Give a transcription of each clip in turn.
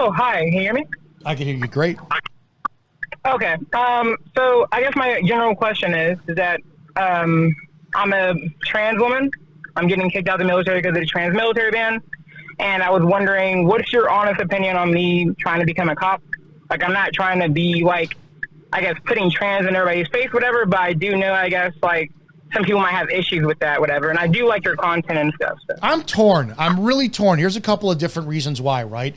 Oh, hi. Can you hear me? I can hear you great. Okay. So I guess my general question is that I'm a trans woman. I'm getting kicked out of the military because of the trans military ban. And I was wondering, what's your honest opinion on me trying to become a cop? Like, I'm not trying to be, like, I guess, putting trans in everybody's face, whatever, but I do know, I guess, like, some people might have issues with that, whatever. And I do like your content and stuff. So. I'm torn. I'm really torn. Here's a couple of different reasons why, right?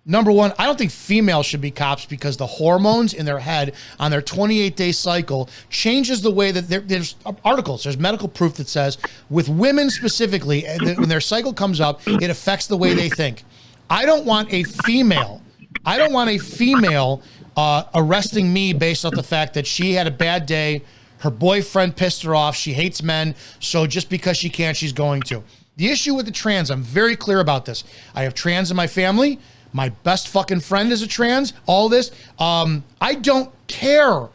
Number one, I don't think females should be cops because the hormones in their head on their 28-day cycle changes the way that there's articles, there's medical proof that says with women specifically, when their cycle comes up, it affects the way they think. I don't want a female arresting me based off the fact that she had a bad day, her boyfriend pissed her off, she hates men, so just because she can, she's going to. The issue with the trans, I'm very clear about this. I have trans in my family. My best fucking friend is a trans, all this. I don't care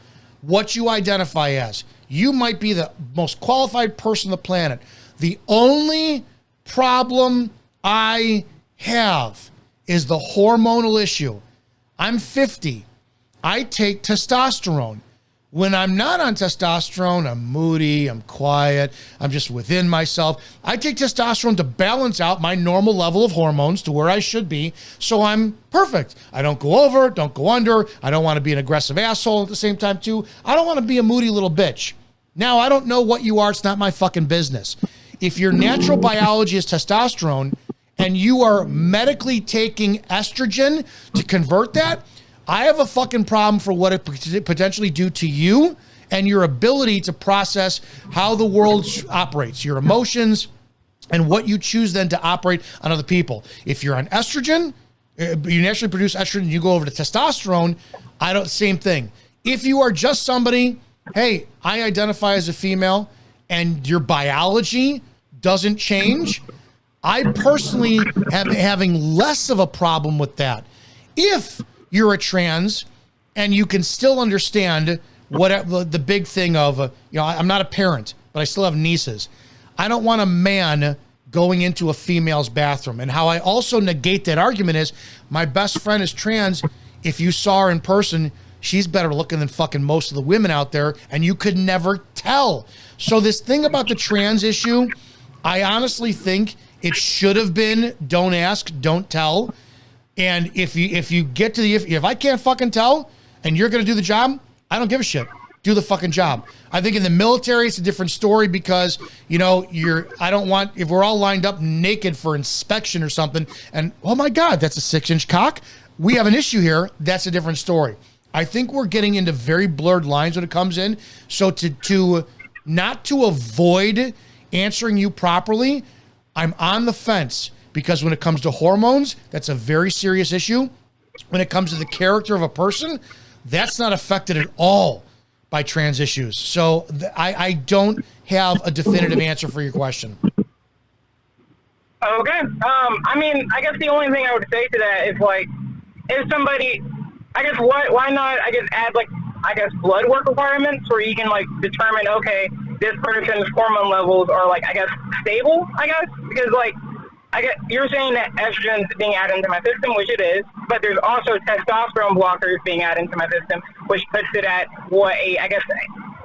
what you identify as. You might be the most qualified person on the planet. The only problem I have is the hormonal issue. I'm 50. I take testosterone. When I'm not on testosterone, I'm moody, I'm quiet, I'm just within myself. I take testosterone to balance out my normal level of hormones to where I should be, so I'm perfect. I don't go over, don't go under. I don't want to be an aggressive asshole at the same time, too. I don't want to be a moody little bitch. Now, I don't know what you are. It's not my fucking business. If your natural biology is testosterone and you are medically taking estrogen to convert that, I have a fucking problem for what it could potentially do to you and your ability to process how the world operates, your emotions, and what you choose then to operate on other people. If you're on estrogen, you naturally produce estrogen, you go over to testosterone, same thing. If you are just somebody, hey, I identify as a female and your biology doesn't change, I personally have having less of a problem with that. If you're a trans and you can still understand what the big thing of, I'm not a parent, but I still have nieces. I don't want a man going into a female's bathroom. And how I also negate that argument is my best friend is trans. If you saw her in person, she's better looking than fucking most of the women out there, and you could never tell. So this thing about the trans issue, I honestly think it should have been don't ask, don't tell. And if you get to if I can't fucking tell and you're going to do the job, I don't give a shit. Do the fucking job. I think in the military, it's a different story because, I don't want, if we're all lined up naked for inspection or something and, oh my God, that's a 6-inch cock. We have an issue here. That's a different story. I think we're getting into very blurred lines when it comes in. So to not to avoid answering you properly, I'm on the fence. Because when it comes to hormones, that's a very serious issue. When it comes to the character of a person, that's not affected at all by trans issues. So I don't have a definitive answer for your question. Okay. I guess the only thing I would say to that is, like, if somebody, I guess, why not, add, blood work requirements where you can, determine, okay, this person's hormone levels are, stable, because, you're saying that estrogen is being added into my system, which it is, but there's also testosterone blockers being added into my system, which puts it at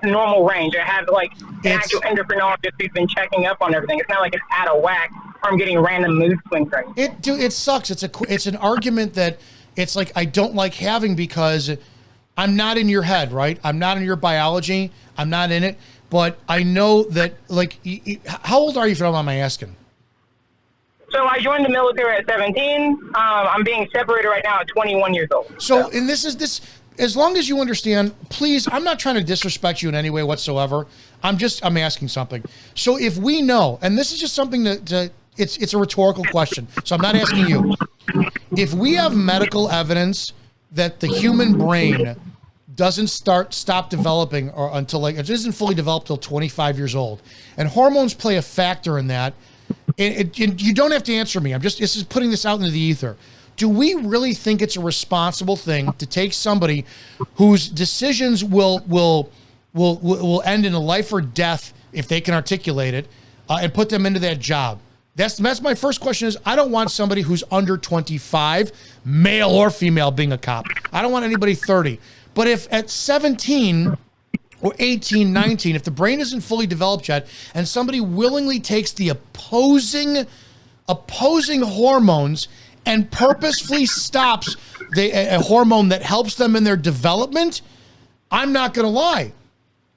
normal range. I have an actual endocrinologist who's been checking up on everything. It's not like it's out of whack or I'm getting random mood swings. Right? It sucks. It's an argument that it's like I don't like having because I'm not in your head, right? I'm not in your biology. I'm not in it, but I know that how old are you? If you don't mind my asking. So I joined the military at 17. I'm being separated right now at 21 years old. So, and this, as long as you understand, please, I'm not trying to disrespect you in any way whatsoever. I'm asking something. So if we know, and this is just something it's a rhetorical question. So I'm not asking you. If we have medical evidence that the human brain doesn't stop developing or until it isn't fully developed till 25 years old, and hormones play a factor in that, and you don't have to answer me. This is putting this out into the ether. Do we really think it's a responsible thing to take somebody whose decisions will end in a life or death if they can articulate it, and put them into that job? That's my first question is I don't want somebody who's under 25, male or female, being a cop. I don't want anybody 30. But if at 17 or 18, 19, if the brain isn't fully developed yet and somebody willingly takes the opposing hormones and purposefully stops a hormone that helps them in their development, I'm not going to lie.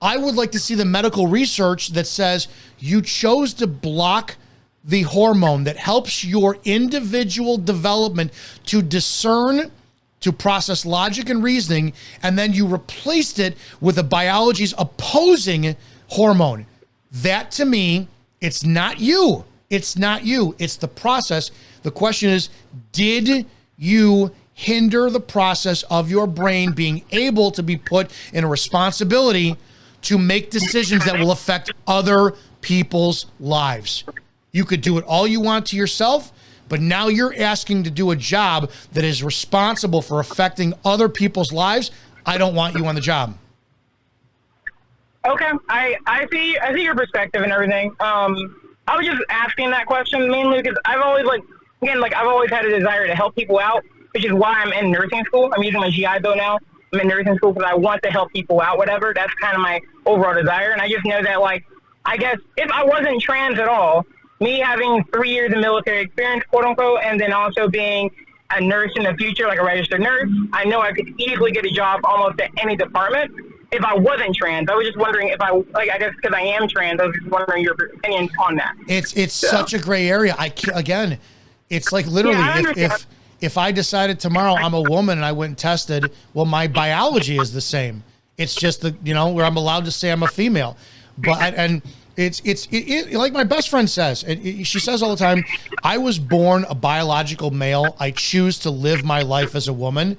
I would like to see the medical research that says you chose to block the hormone that helps your individual development to discern, to process logic and reasoning, and then you replaced it with a biology's opposing hormone. That, to me, it's not you. It's not you. It's the process. The question is, did you hinder the process of your brain being able to be put in a responsibility to make decisions that will affect other people's lives? You could do it all you want to yourself, but now you're asking to do a job that is responsible for affecting other people's lives. I don't want you on the job. Okay, I see your perspective and everything. I was just asking that question mainly because I've always I've always had a desire to help people out, which is why I'm in nursing school. I'm using my GI Bill now. I'm in nursing school because I want to help people out, whatever. That's kind of my overall desire. And I just know that, I guess if I wasn't trans at all, me having 3 years of military experience, quote unquote, and then also being a nurse in the future, like a registered nurse, I know I could easily get a job almost at any department if I wasn't trans. I was just wondering if I guess because I am trans, I was just wondering your opinion on that. It's such a gray area. Again, it's like literally if I decided tomorrow I'm a woman and I went and tested, well, my biology is the same. It's just where I'm allowed to say I'm a female, but It's like my best friend says, she says all the time, I was born a biological male. I choose to live my life as a woman.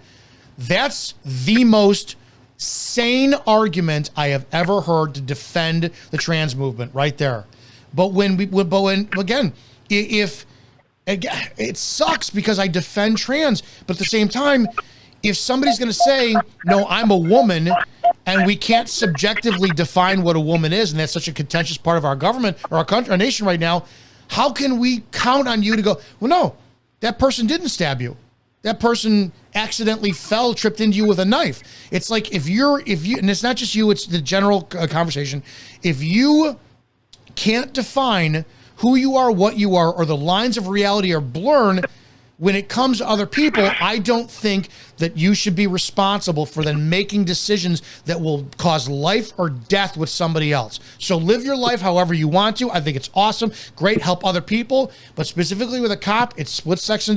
That's the most sane argument I have ever heard to defend the trans movement right there. But if it sucks because I defend trans, but at the same time, if somebody's going to say, no, I'm a woman, and we can't subjectively define what a woman is, and that's such a contentious part of our government or our country, our nation right now, how can we count on you to go, well, no, that person didn't stab you. That person accidentally tripped into you with a knife. It's like if you, and it's not just you, it's the general conversation. If you can't define who you are, what you are, or the lines of reality are blurred, when it comes to other people, I don't think that you should be responsible for then making decisions that will cause life or death with somebody else. So live your life however you want to. I think it's awesome. Great. Help other people. But specifically with a cop, it's split-second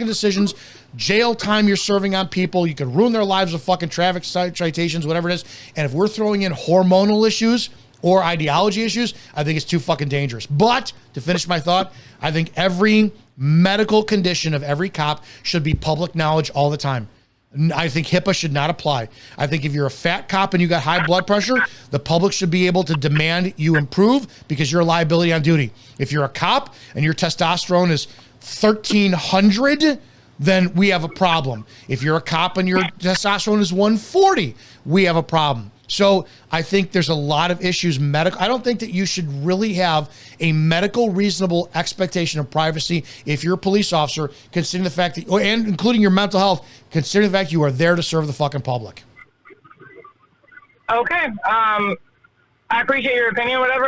decisions, jail time you're serving on people. You can ruin their lives with fucking traffic citations, whatever it is. And if we're throwing in hormonal issues or ideology issues, I think it's too fucking dangerous. But to finish my thought, I think every medical condition of every cop should be public knowledge all the time. I think HIPAA should not apply. I think if you're a fat cop and you got high blood pressure, the public should be able to demand you improve because you're a liability on duty. If you're a cop and your testosterone is 1,300, then we have a problem. If you're a cop and your testosterone is 140, we have a problem. So I think there's a lot of issues I don't think that you should really have a medical reasonable expectation of privacy if you're a police officer, considering the fact that, and including your mental health, considering the fact you are there to serve the fucking public. Okay. I appreciate your opinion, whatever.